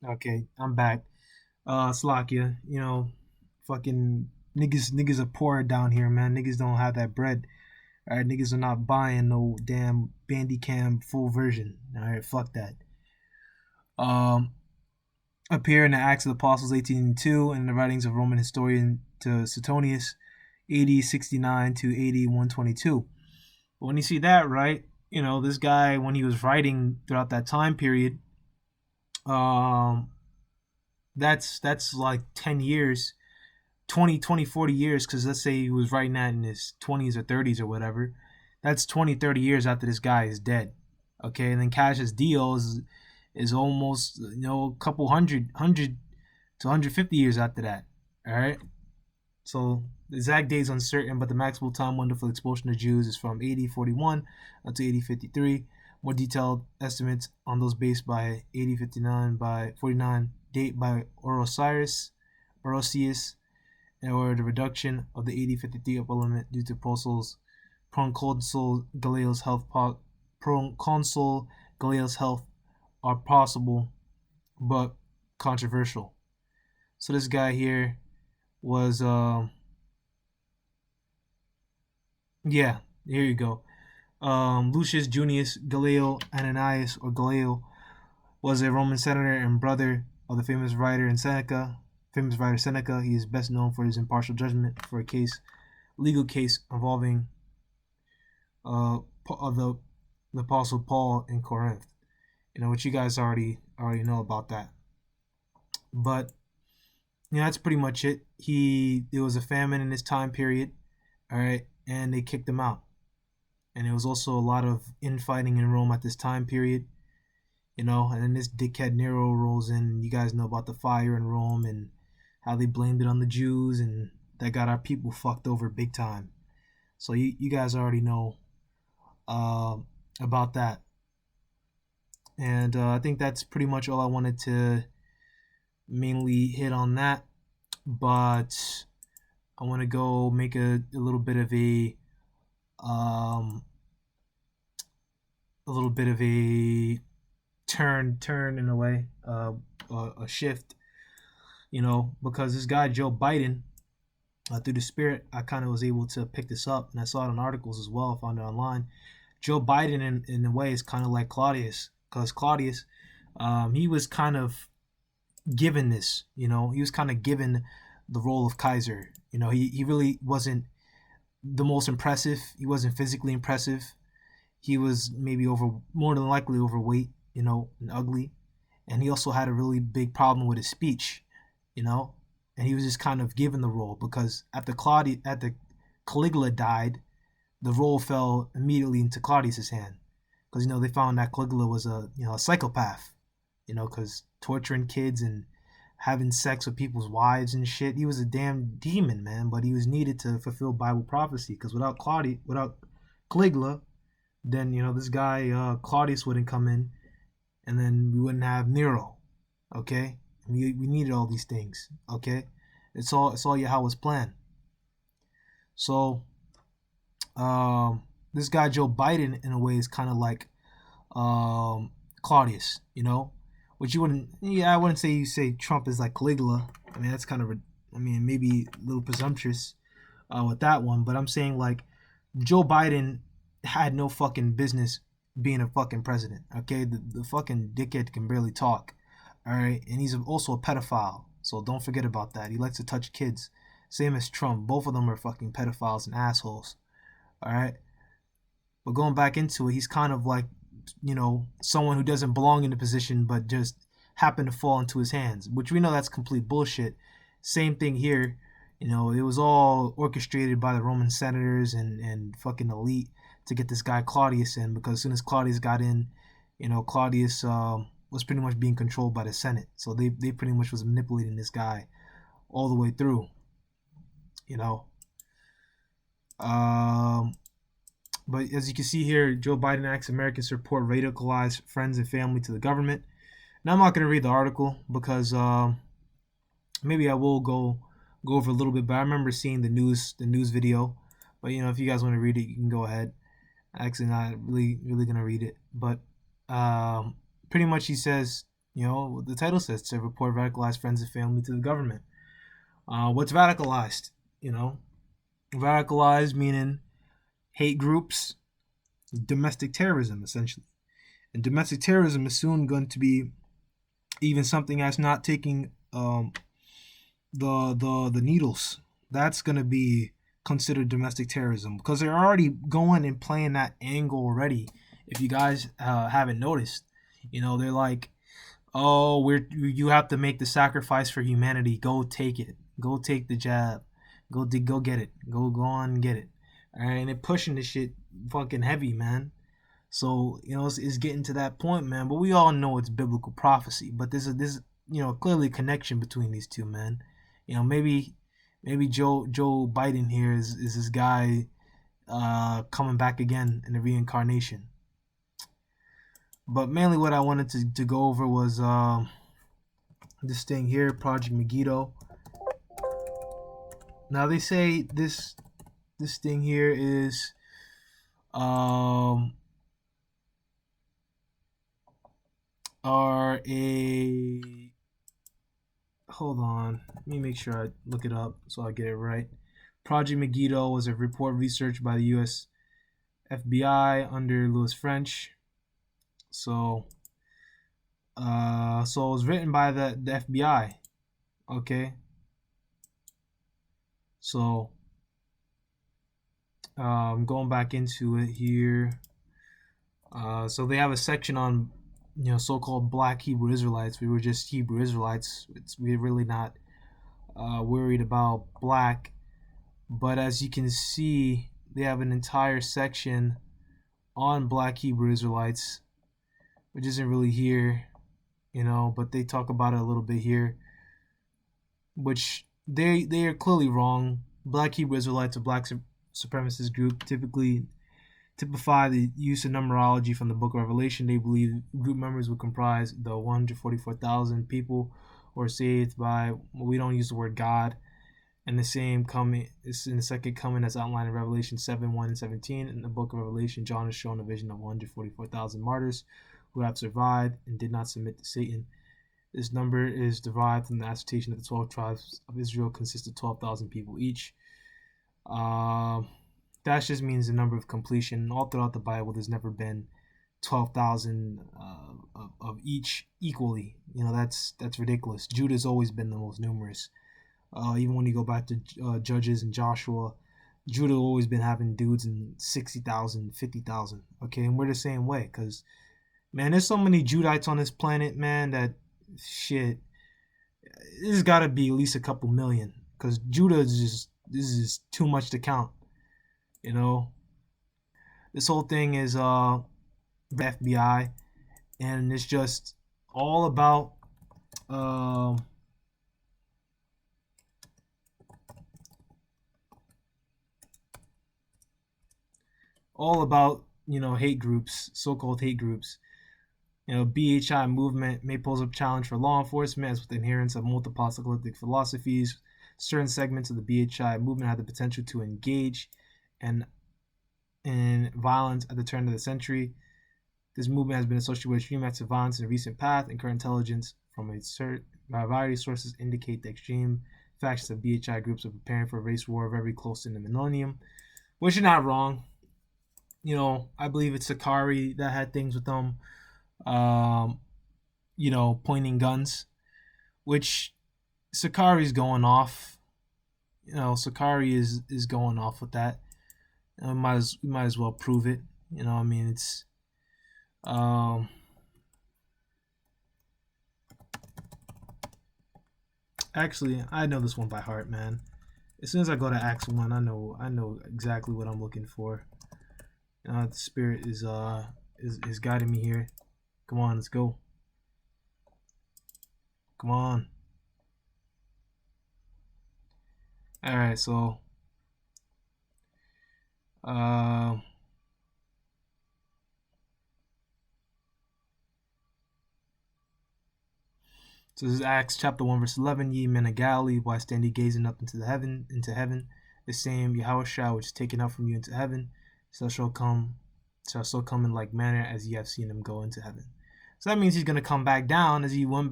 Okay, I'm back. Slakia, fucking niggas are poor down here, man. Niggas don't have that bread. Alright, niggas are not buying no damn Bandicam full version. Alright, fuck that. Um, Appear in the Acts of the Apostles 18:2 and the writings of Roman historian to Suetonius, AD 69 to AD 122. But when you see that, right, this guy when he was writing throughout that time period, um, that's like 10 years 20, 20, 40 years, because let's say he was writing that in his 20s or 30s or whatever. That's 20, 30 years after this guy is dead. Okay, and then Cash's deal is almost, a couple hundred to 150 years after that. All right, so the exact date is uncertain, but the maximum time window for the expulsion of Jews is from AD 41 to AD 53. More detailed estimates on those based by AD 59 by 49 date by Orosius, or the reduction of the 8053 upper limit due to proconsul Galileo's health are possible but controversial. So this guy here was yeah, here you go. Lucius Junius Galileo Ananias, or Galileo, was a Roman senator and brother of the famous writer Seneca. He is best known for his impartial judgment for a legal case involving of the Apostle Paul in Corinth. Which you guys already know about that. But that's pretty much it. There was a famine in this time period, all right, and they kicked him out. And there was also a lot of infighting in Rome at this time period, and then this dickhead Nero rolls in. You guys know about the fire in Rome and how they blamed it on the Jews, and that got our people fucked over big time. So you guys already know uh, about that. And I think that's pretty much all I wanted to mainly hit on that. But I want to go make a little bit of um, a turn in a way, a shift, because this guy Joe Biden, through the spirit, I kind of was able to pick this up, and I saw it in articles as well. I found it online. Joe Biden, in a way, is kind of like Claudius, because Claudius, he was kind of given this, he was kind of given the role of Kaiser. He really wasn't the most impressive. He wasn't physically impressive. He was maybe more than likely overweight, and ugly. And he also had a really big problem with his speech, you know. And he was just kind of given the role because after Caligula died, the role fell immediately into Claudius's hand because they found that Caligula was a psychopath, because torturing kids and having sex with people's wives and shit. He was a damn demon, man. But he was needed to fulfill Bible prophecy because without Caligula, then this guy Claudius wouldn't come in, and then we wouldn't have Nero. Okay, we needed all these things. Okay, it's all Yahweh's plan. So this guy Joe Biden in a way is kind of like Claudius, which you wouldn't. Yeah, I wouldn't say you say Trump is like Caligula. I mean that's kind of maybe a little presumptuous with that one, but I'm saying like Joe Biden had no fucking business being a fucking president. Okay, the fucking dickhead can barely talk. All right, and he's also a pedophile. So don't forget about that. He likes to touch kids. Same as Trump. Both of them are fucking pedophiles and assholes. All right. But going back into it, he's kind of like, someone who doesn't belong in the position, but just happened to fall into his hands, which we know that's complete bullshit. Same thing here. It was all orchestrated by the Roman senators and fucking elite to get this guy Claudius in, because as soon as Claudius got in, Claudius was pretty much being controlled by the Senate. So they pretty much was manipulating this guy all the way through, you know. Um, but as you can see here, Joe Biden asks Americans to report radicalized friends and family to the government. Now I'm not going to read the article because maybe I will go over a little bit. But I remember seeing the news video. But if you guys want to read it, you can go ahead. Actually, not really gonna read it, but pretty much he says, You know what the title says, to report radicalized friends and family to the government. What's radicalized? You know, radicalized meaning hate groups, domestic terrorism, essentially. And domestic terrorism is soon going to be even something that's not taking the needles. That's going to be considered domestic terrorism because they're already going and playing that angle already. If you guys haven't noticed, you know, they're like, oh, you have to make the sacrifice for humanity. Go take it. Go take the jab. Go get it. Go on and get it. All right, and they're pushing this shit fucking heavy, man. So you know it's getting to that point, man. But we all know it's biblical prophecy. But there's you know clearly a connection between these two, man. You know maybe Joe Biden here is this guy coming back again in the reincarnation. But mainly what I wanted to go over was this thing here, Project Megido. Now they say this thing here is um are a hold on, let me make sure I look it up so I get it right. Project Megido was a report researched by the U.S. FBI under Louis French. So so it was written by the FBI. Okay. So going back into it here. So they have a section on so-called Black Hebrew Israelites. We were just Hebrew Israelites. We're really not worried about black. But as you can see, they have an entire section on Black Hebrew Israelites, which isn't really here, but they talk about it a little bit here, which they are clearly wrong. Black Hebrew Israelites, a black supremacist group, typify the use of numerology from the Book of Revelation. They believe group members would comprise the 144,000 people who are saved by, we don't use the word God, and the same coming is in the second coming as outlined in Revelation 7:1 and 17. In the Book of Revelation, John is shown a vision of 144,000 martyrs who have survived and did not submit to Satan. This number is derived from the assertion that the 12 tribes of Israel consist of 12,000 people each. That just means the number of completion. All throughout the Bible, there's never been 12,000 of each equally. That's ridiculous. Judah's always been the most numerous. Even when you go back to Judges and Joshua, Judah always been having dudes in 60,000, 50,000. Okay, and we're the same way. Because, man, there's so many Judites on this planet, man, that shit, this has got to be at least a couple million. Because Judah is just too much to count. This whole thing is FBI, and it's just all about hate groups, so-called hate groups. BHI movement may pose a challenge for law enforcement as with the adherence of multiple apocalyptic philosophies. Certain segments of the BHI movement have the potential to engage in violence at the turn of the century. This movement has been associated with extreme acts of violence in the recent past, and current intelligence from a variety of sources indicate the extreme factions of BHI groups are preparing for a race war very close to the millennium, which is not wrong. I believe it's Sakari that had things with them, pointing guns, which Sakari's going off. Sakari is going off with that. We might as well prove it. It's actually, I know this one by heart, man. As soon as I go to Acts 1, I know exactly what I'm looking for. The Spirit is guiding me here. Come on, let's go. Come on. All right, so so this is Acts chapter 1 verse 11. Ye men of Galilee, why stand ye gazing up into heaven? The same Yahushua which is taken up from you into heaven shall so come in like manner as ye have seen him go into heaven. So that means he's going to come back down as he went